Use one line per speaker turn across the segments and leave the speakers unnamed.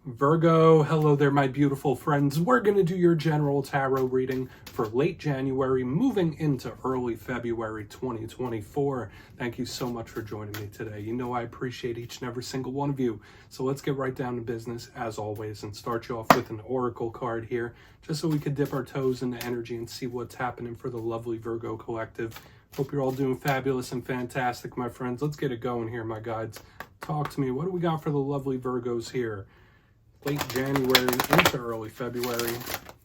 Virgo, hello there, my beautiful friends. We're going to do your general tarot reading for late January, moving into early February 2024. Thank you so much for joining me today. You know I appreciate each and every single one of you. So let's get right down to business, as always, and start you off with an oracle card here, just so we could dip our toes into energy and see what's happening for the lovely Virgo collective. Hope you're all doing fabulous and fantastic, my friends. Let's get it going here, my guides. Talk to me. What do we got for the lovely Virgos here? Late January into early February.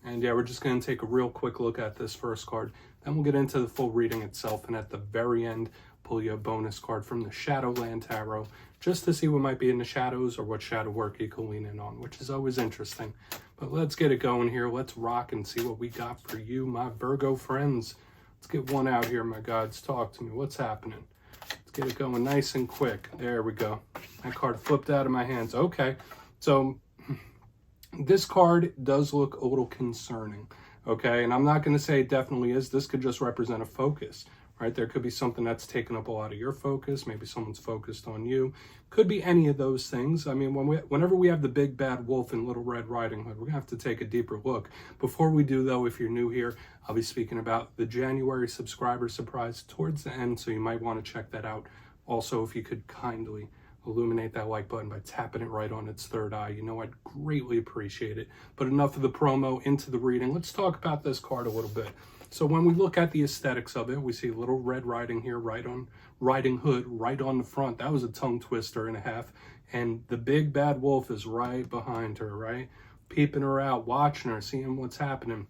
And yeah, we're just going to take a real quick look at this first card. Then we'll get into the full reading itself. And at the very end, pull you a bonus card from the Shadowland Tarot, just to see what might be in the shadows or what shadow work you can lean in on, which is always interesting. But let's get it going here. Let's rock and see what we got for you, my Virgo friends. Let's get one out here, my gods. Talk to me. What's happening? Let's get it going nice and quick. There we go. That card flipped out of my hands. Okay. So this card does look a little concerning, okay? And I'm not going to say it definitely is. This could just represent a focus, right? There could be something that's taken up a lot of your focus. Maybe someone's focused on you. Could be any of those things. I mean, whenever we have the big bad wolf in Little Red Riding Hood, we're going to have to take a deeper look. Before we do, though, if you're new here, I'll be speaking about the January subscriber surprise towards the end, so you might want to check that out. Also, if you could kindly illuminate that like button by tapping it right on its third eye. You know, I'd greatly appreciate it. But enough of the promo, into the reading. Let's talk about this card a little bit. So when we look at the aesthetics of it, we see Little Red Riding here, Riding Hood, right on the front. That was a tongue twister and a half. And the big bad wolf is right behind her, right? Peeping her out, watching her, seeing what's happening.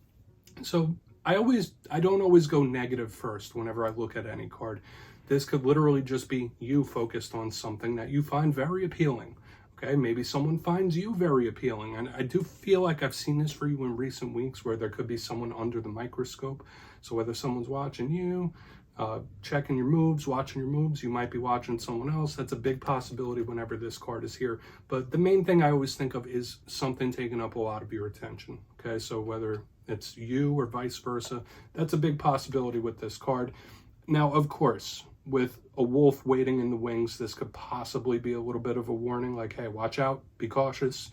So I don't always go negative first whenever I look at any card. This could literally just be you focused on something that you find very appealing. Okay, maybe someone finds you very appealing. And I do feel like I've seen this for you in recent weeks where there could be someone under the microscope. So whether someone's watching you, checking your moves, watching your moves, you might be watching someone else. That's a big possibility whenever this card is here. But the main thing I always think of is something taking up a lot of your attention. Okay, so whether it's you or vice versa, that's a big possibility with this card. Now, of course, with a wolf waiting in the wings, this could possibly be a little bit of a warning, like, hey, watch out, be cautious.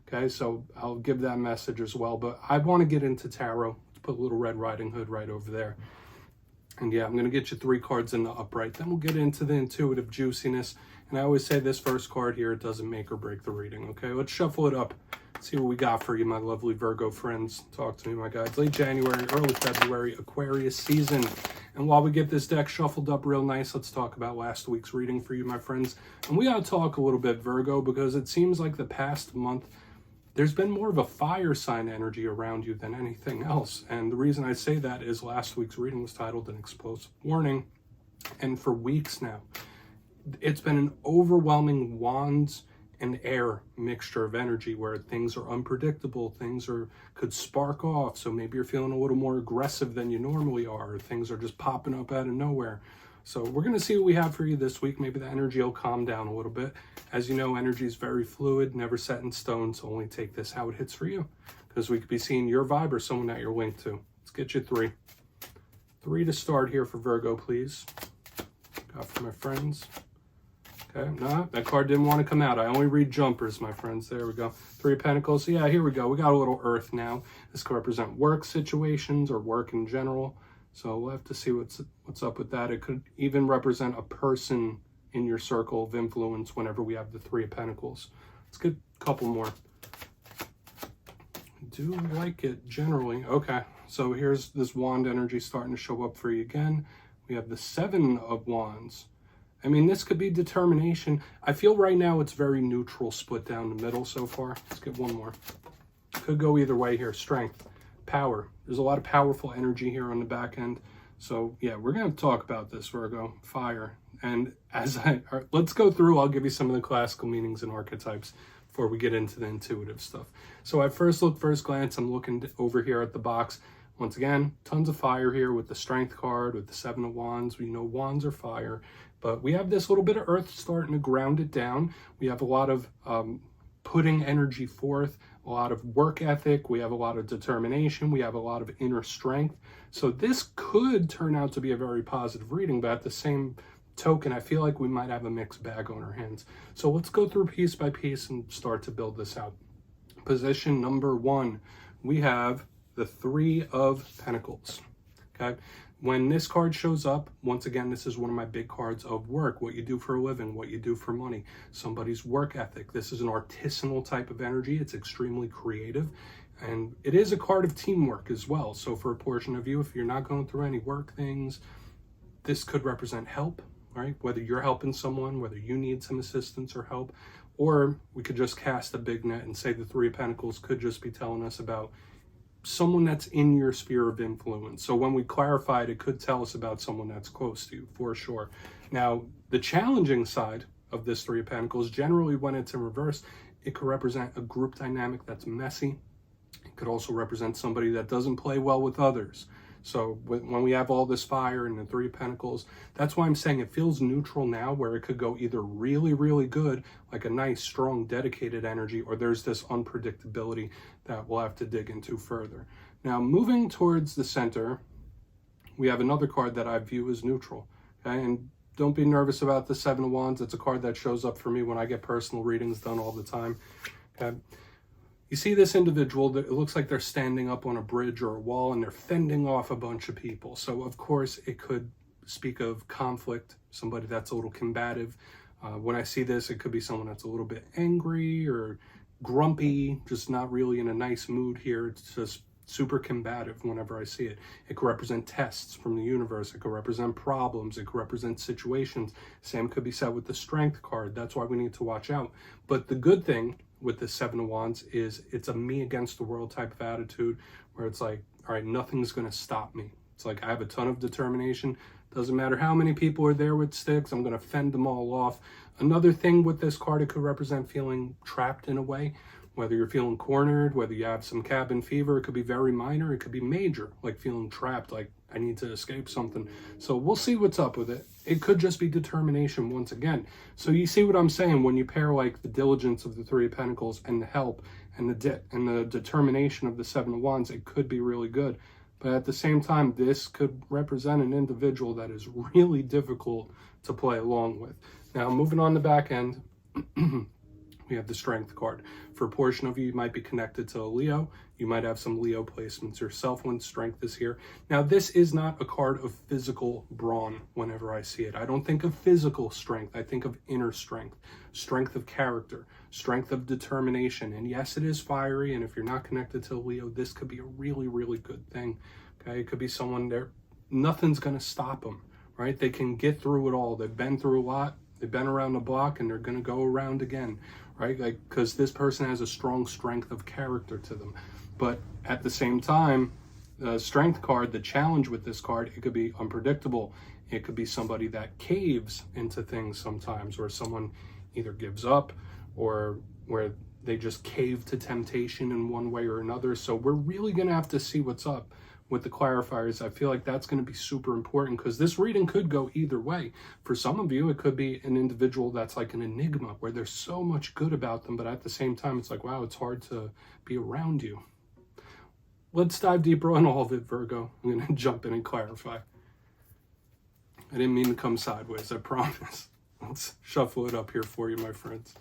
Okay, so I'll give that message as well. But I want to get into tarot. Let's put Little Red Riding Hood right over there. And yeah, I'm going to get you 3 cards in the upright. Then we'll get into the intuitive juiciness. And I always say this first card here, it doesn't make or break the reading. Okay, let's shuffle it up. See what we got for you, my lovely Virgo friends. Talk to me, my guys. Late January, early February, Aquarius season. And while we get this deck shuffled up real nice, let's talk about last week's reading for you, my friends. And we got to talk a little bit, Virgo, because it seems like the past month, there's been more of a fire sign energy around you than anything else. And the reason I say that is last week's reading was titled An Explosive Warning. And for weeks now, it's been an overwhelming wands and air mixture of energy where things are unpredictable, could spark off. So maybe you're feeling a little more aggressive than you normally are, or things are just popping up out of nowhere. So we're going to see what we have for you this week. Maybe the energy will calm down a little bit. As you know, energy is very fluid, never set in stone. So only take this how it hits for you, because we could be seeing your vibe or someone that you're linked to. Let's get you 3. 3 to start here for Virgo, please. Got for my friends. Okay, nah, that card didn't want to come out. I only read jumpers, my friends. There we go. 3 of Pentacles. So yeah, here we go. We got a little earth now. This could represent work situations or work in general. So we'll have to see what's up with that. It could even represent a person in your circle of influence whenever we have the 3 of Pentacles. Let's get a couple more. I do like it generally. Okay, so here's this wand energy starting to show up for you again. We have the 7 of Wands. I mean, this could be determination. I feel right now it's very neutral, split down the middle so far. Let's get one more. Could go either way here. Strength, power. There's a lot of powerful energy here on the back end. So yeah, we're going to talk about this, Virgo. Fire. And let's go through, I'll give you some of the classical meanings and archetypes before we get into the intuitive stuff. So at first glance, I'm looking over here at the box. Once again, tons of fire here with the Strength card, with the 7 of Wands. We know wands are fire. But we have this little bit of earth starting to ground it down. We have a lot of putting energy forth, a lot of work ethic. We have a lot of determination. We have a lot of inner strength. So this could turn out to be a very positive reading, but at the same token, I feel like we might have a mixed bag on our hands. So let's go through piece by piece and start to build this out. Position number 1, we have the 3 of Pentacles. Okay, when this card shows up, once again, this is one of my big cards of work, what you do for a living, what you do for money, somebody's work ethic. This is an artisanal type of energy. It's extremely creative, and it is a card of teamwork as well. So for a portion of you, if you're not going through any work things, this could represent help, right? Whether you're helping someone, whether you need some assistance or help, or we could just cast a big net and say the 3 of Pentacles could just be telling us about someone that's in your sphere of influence. So when we clarify it could tell us about someone that's close to you, for sure. Now, the challenging side of this 3 of Pentacles, generally when it's in reverse, it could represent a group dynamic that's messy. It could also represent somebody that doesn't play well with others. So when we have all this fire and the 3 of Pentacles, that's why I'm saying it feels neutral now, where it could go either really, really good, like a nice, strong, dedicated energy, or there's this unpredictability that we'll have to dig into further. Now, moving towards the center, we have another card that I view as neutral. Okay, and don't be nervous about the 7 of Wands. It's a card that shows up for me when I get personal readings done all the time. Okay. You see this individual, it looks like they're standing up on a bridge or a wall and they're fending off a bunch of people. So of course it could speak of conflict, somebody that's a little combative. When I see this, it could be someone that's a little bit angry or grumpy, just not really in a nice mood here. It's just super combative whenever I see it. It could represent tests from the universe. It could represent problems. It could represent situations. Same could be said with the Strength card. That's why we need to watch out. But the good thing with the 7 of Wands is it's a me against the world type of attitude, where it's like, all right, nothing's going to stop me. It's like I have a ton of determination. Doesn't matter how many people are there with sticks, I'm going to fend them all off. Another thing with this card, it could represent feeling trapped in a way, whether you're feeling cornered, whether you have some cabin fever. It could be very minor, it could be major, like feeling trapped, like I need to escape something. So we'll see what's up with it. It could just be determination once again. So you see what I'm saying when you pair like the diligence of the 3 of Pentacles and the help and the determination of the 7 of Wands, it could be really good. But at the same time, this could represent an individual that is really difficult to play along with. Now, moving on the back end, we have the Strength card. For a portion of you, you might be connected to a Leo. You might have some Leo placements yourself when Strength is here. Now, this is not a card of physical brawn whenever I see it. I don't think of physical strength. I think of inner strength, strength of character, strength of determination. And yes, it is fiery. And if you're not connected to a Leo, this could be a really, really good thing. Okay, it could be someone there. Nothing's going to stop them, right? They can get through it all. They've been through a lot. They've been around the block, and they're going to go around again, right? Like, because this person has a strong strength of character to them. But at the same time, the Strength card, the challenge with this card, it could be unpredictable. It could be somebody that caves into things sometimes, or someone either gives up or where they just cave to temptation in one way or another. So we're really going to have to see what's up with the clarifiers. I feel like that's going to be super important, because this reading could go either way. For some of you, it could be an individual that's like an enigma, where there's so much good about them, but at the same time, it's like, wow, it's hard to be around you. Let's dive deeper on all of it, Virgo. I'm going to jump in and clarify. I didn't mean to come sideways, I promise. Let's shuffle it up here for you, my friends.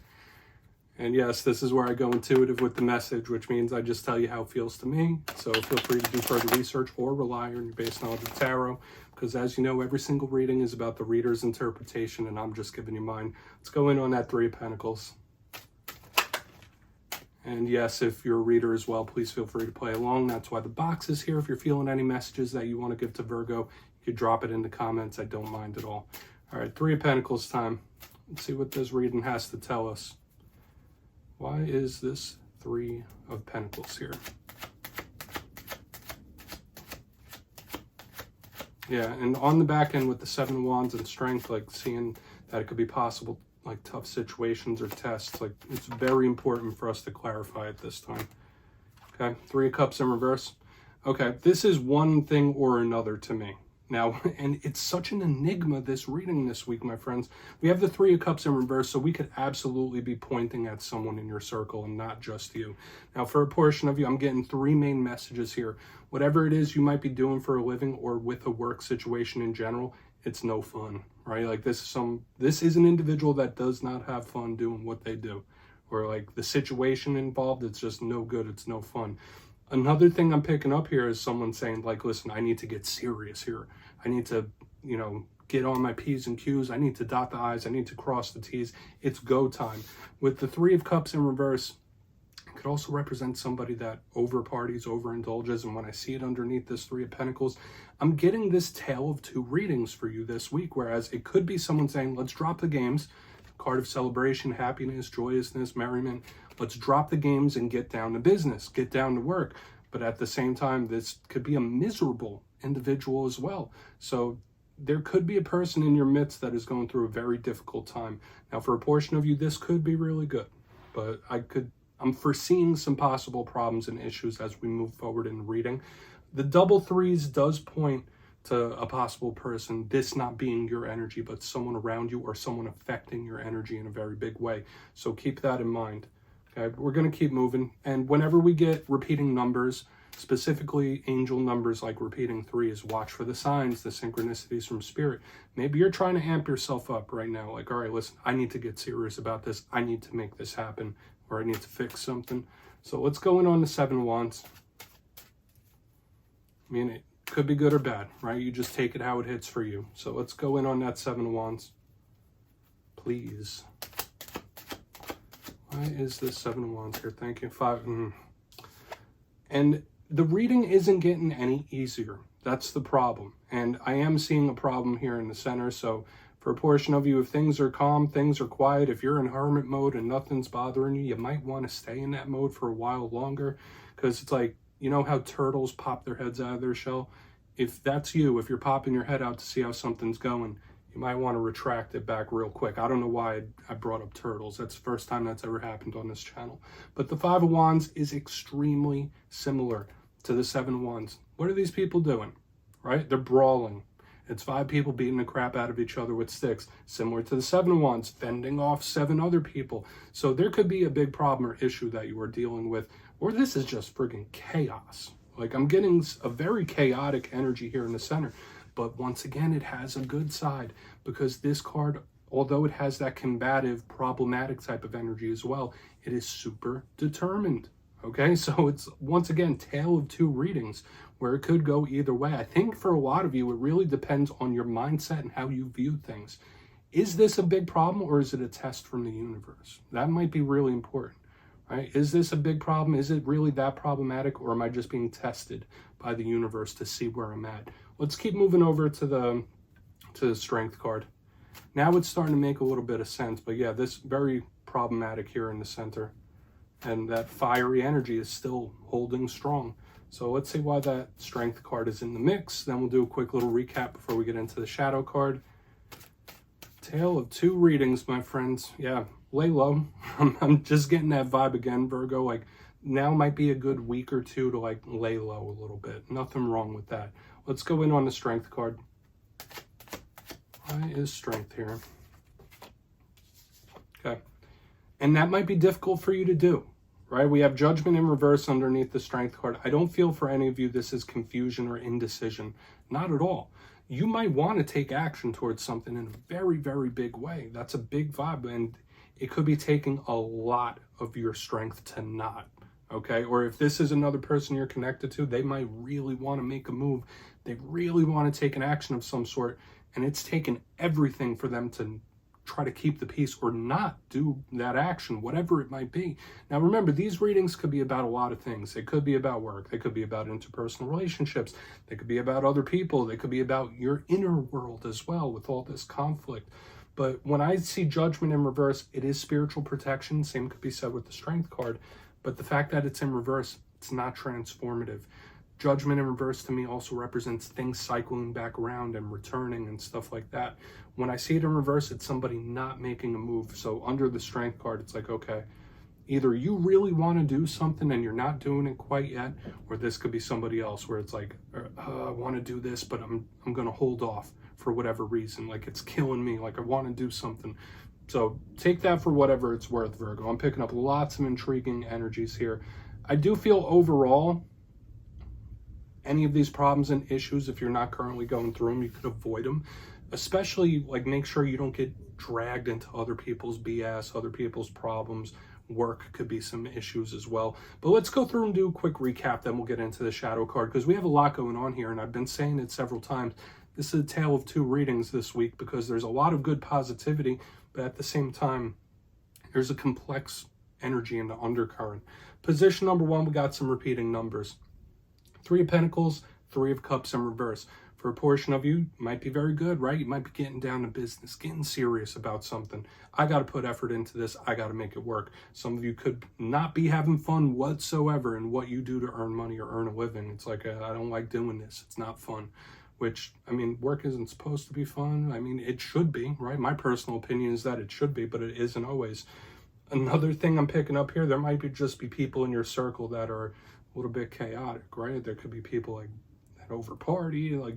And yes, this is where I go intuitive with the message, which means I just tell you how it feels to me. So feel free to do further research or rely on your base knowledge of tarot, because as you know, every single reading is about the reader's interpretation, and I'm just giving you mine. Let's go in on that 3 of Pentacles. And yes, if you're a reader as well, please feel free to play along. That's why the box is here. If you're feeling any messages that you want to give to Virgo, you can drop it in the comments. I don't mind at all. All right, 3 of Pentacles time. Let's see what this reading has to tell us. Why is this 3 of Pentacles here? Yeah, and on the back end with the 7 of Wands and Strength, like seeing that it could be possible, like tough situations or tests, like it's very important for us to clarify at this time. Okay, 3 of Cups in reverse. Okay, this is one thing or another to me. Now, and it's such an enigma, this reading this week, my friends. We have the 3 of Cups in reverse, so we could absolutely be pointing at someone in your circle and not just you. Now, for a portion of you, I'm getting 3 main messages here. Whatever it is you might be doing for a living or with a work situation in general, it's no fun, right? Like this is an individual that does not have fun doing what they do, or like the situation involved, it's just no good, it's no fun. Another thing I'm picking up here is someone saying like, listen, I need to get serious here. I need to, you know, get on my P's and Q's. I need to dot the I's. I need to cross the T's. It's go time. With the Three of Cups in reverse, it could also represent somebody that over parties, overindulges. And when I see it underneath this Three of Pentacles, I'm getting this tale of two readings for you this week. Whereas it could be someone saying, let's drop the games. Card of celebration, happiness, joyousness, merriment. Let's drop the games and get down to business, get down to work. But at the same time, this could be a miserable individual as well. So there could be a person in your midst that is going through a very difficult time. Now, for a portion of you, this could be really good, but I'm foreseeing some possible problems and issues as we move forward in reading. The double threes does point to a possible person, this not being your energy, but someone around you or someone affecting your energy in a very big way. So keep that in mind. Okay, we're going to keep moving. And whenever we get repeating numbers, specifically angel numbers like repeating 3, is watch for the signs, the synchronicities from spirit. Maybe you're trying to amp yourself up right now. Like, all right, listen, I need to get serious about this. I need to make this happen, or I need to fix something. So let's go in on the 7 of Wands. I mean, it could be good or bad, right? You just take it how it hits for you. So let's go in on that 7 of Wands. Please. Why is this 7 of Wands here? Thank you. 5. And the reading isn't getting any easier. That's the problem. And I am seeing a problem here in the center. So for a portion of you, if things are calm, things are quiet, if you're in hermit mode and nothing's bothering you, you might want to stay in that mode for a while longer. Because it's like, you know how turtles pop their heads out of their shell? If that's you, if you're popping your head out to see how something's going, you might want to retract it back real quick. I don't know why I brought up turtles. That's the first time that's ever happened on this channel. But the 5 of Wands is extremely similar to the 7 of Wands. What are these people doing, right? They're brawling. It's 5 people beating the crap out of each other with sticks, similar to the 7 of Wands, fending off 7 other people. So there could be a big problem or issue that you are dealing with, or this is just friggin' chaos. Like, I'm getting a very chaotic energy here in the center. But once again, it has a good side, because this card, although it has that combative, problematic type of energy as well, it is super determined. Okay, so it's, once again, tale of two readings, where it could go either way. I think for a lot of you, it really depends on your mindset and how you view things. Is this a big problem, or is it a test from the universe? That might be really important, right? Is this a big problem? Is it really that problematic, or am I just being tested by the universe to see where I'm at? Let's keep moving over to the Strength card. Now it's starting to make a little bit of sense, but yeah, this very problematic here in the center. And that fiery energy is still holding strong. So let's see why that Strength card is in the mix. Then we'll do a quick little recap before we get into the Shadow card. Tale of two readings, my friends. Yeah, lay low. I'm just getting that vibe again, Virgo. Like, now might be a good week or two to like lay low a little bit. Nothing wrong with that. Let's go in on the Strength card. Why is Strength here? Okay. And that might be difficult for you to do, right? We have Judgment in reverse underneath the Strength card. I don't feel for any of you this is confusion or indecision. Not at all. You might want to take action towards something in a very, very big way. That's a big vibe, and it could be taking a lot of your strength to not. Okay, or if this is another person you're connected to, they might really want to make a move. They really want to take an action of some sort, and it's taken everything for them to try to keep the peace or not do that action, whatever it might be. Now, remember, these readings could be about a lot of things. They could be about work. They could be about interpersonal relationships. They could be about other people. They could be about your inner world as well with all this conflict. But when I see Judgment in reverse, it is spiritual protection. Same could be said with the Strength card. But the fact that it's in reverse, it's not transformative. Judgment in reverse to me also represents things cycling back around and returning and stuff like that. When I see it in reverse, it's somebody not making a move. So under the Strength card, it's like, okay, either you really want to do something and you're not doing it quite yet, or this could be somebody else where it's like, I want to do this, but I'm going to hold off for whatever reason. Like, it's killing me. Like, I want to do something. So take that for whatever it's worth, Virgo. I'm picking up lots of intriguing energies here. I do feel overall, any of these problems and issues, if you're not currently going through them, you could avoid them. Especially, like, make sure you don't get dragged into other people's BS, other people's problems, Work could be some issues as well. But let's go through and do a quick recap, then we'll get into the shadow card, because we have a lot going on here, and I've been saying it several times. This is a tale of two readings this week, because there's a lot of good positivity, but at the same time, there's a complex energy in the undercurrent. Position number one, we got some repeating numbers. 3 of Pentacles, 3 of Cups in reverse. For a portion of you, it might be very good, right? You might be getting down to business, getting serious about something. I got to put effort into this. I got to make it work. Some of you could not be having fun whatsoever in what you do to earn money or earn a living. It's like, I don't like doing this. It's not fun. Which, I mean, work isn't supposed to be fun. I mean, it should be, right? My personal opinion is that it should be, but it isn't always. Another thing I'm picking up here, there might just be people in your circle that are a little bit chaotic, right? There could be people like that over party, like,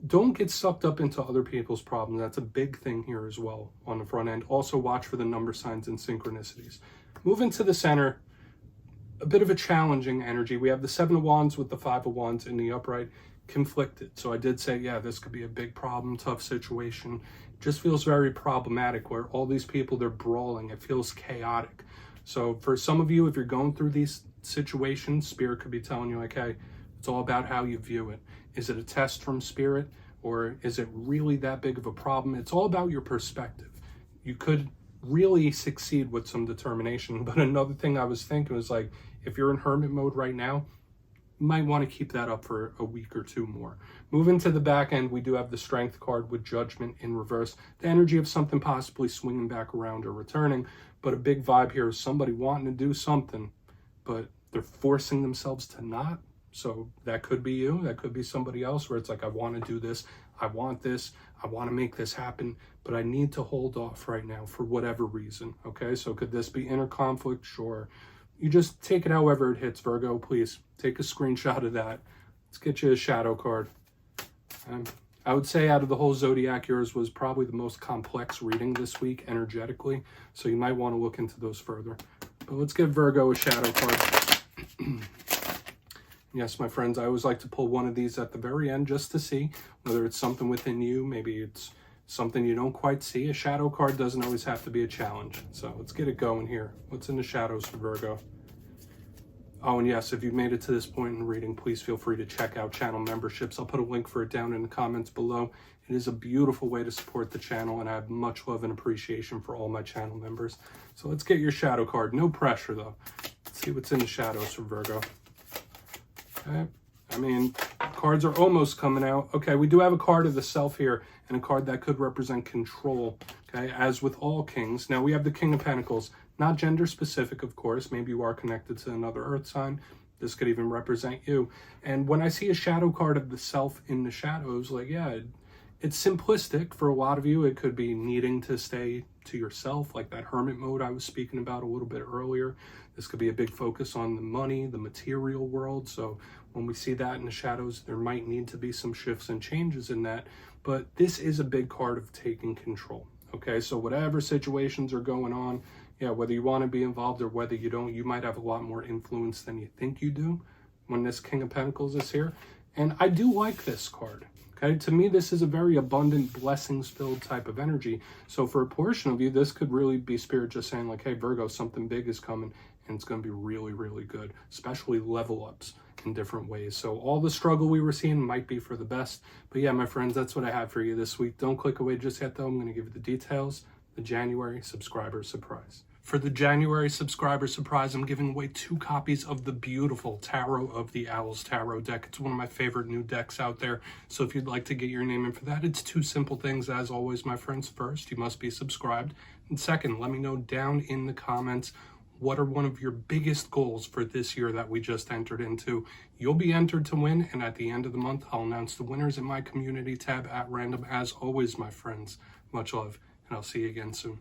don't get sucked up into other people's problems. That's a big thing here as well on the front end. Also watch for the number signs and synchronicities. Moving to the center, a bit of a challenging energy. We have the 7 of Wands with the 5 of Wands in the upright, conflicted. So I did say, yeah, this could be a big problem, tough situation. It just feels very problematic where all these people, they're brawling. It feels chaotic. So for some of you, if you're going through these situations, Spirit could be telling you, like, hey, it's all about how you view it. Is it a test from Spirit, or is it really that big of a problem? It's all about your perspective. You could really succeed with some determination. But another thing I was thinking was, like, if you're in hermit mode right now, you might want to keep that up for a week or two more. Moving to the back end, we do have the Strength card with Judgment in reverse. The energy of something possibly swinging back around or returning. But a big vibe here is somebody wanting to do something, but they're forcing themselves to not. So that could be you, that could be somebody else, where it's like, I want to do this, I want this, I want to make this happen, but I need to hold off right now for whatever reason, okay? So could this be inner conflict? Sure. You just take it however it hits, Virgo. Please take a screenshot of that. Let's get you a shadow card. I would say out of the whole zodiac, yours was probably the most complex reading this week energetically, so you might want to look into those further. But let's give Virgo a shadow card. Yes, my friends, I always like to pull one of these at the very end just to see whether it's something within you. Maybe it's something you don't quite see. A shadow card doesn't always have to be a challenge. So let's get it going here. What's in the shadows for Virgo? Oh, and yes, if you've made it to this point in the reading, please feel free to check out channel memberships. I'll put a link for it down in the comments below. It is a beautiful way to support the channel, and I have much love and appreciation for all my channel members. So let's get your shadow card. No pressure, though. Let's see what's in the shadows for Virgo. Okay. I mean, cards are almost coming out. Okay, we do have a card of the Self here, and a card that could represent control, okay, as with all kings. Now, we have the King of Pentacles, not gender specific, of course. Maybe you are connected to another earth sign. This could even represent you. And when I see a shadow card of the Self in the shadows, like, yeah, it's simplistic. For a lot of you, it could be needing to stay to yourself, like that hermit mode I was speaking about a little bit earlier. This could be a big focus on the money, the material world. So when we see that in the shadows, there might need to be some shifts and changes in that. But this is a big card of taking control. Okay, so whatever situations are going on, yeah, whether you want to be involved or whether you don't, you might have a lot more influence than you think you do when this King of Pentacles is here. And I do like this card. Okay, to me, this is a very abundant, blessings-filled type of energy. So for a portion of you, this could really be Spirit just saying, like, hey, Virgo, something big is coming, and it's going to be really, really good, especially level ups in different ways. So all the struggle we were seeing might be for the best. But yeah, my friends, that's what I have for you this week. Don't click away just yet, though. I'm going to give you the details, the January subscriber surprise. For the January subscriber surprise, I'm giving away 2 copies of the beautiful Tarot of the Owls tarot deck. It's one of my favorite new decks out there. So if you'd like to get your name in for that, it's 2 simple things. As always, my friends, first, you must be subscribed. And second, let me know down in the comments, what are one of your biggest goals for this year that we just entered into? You'll be entered to win, and at the end of the month, I'll announce the winners in my community tab at random. As always, my friends, much love, and I'll see you again soon.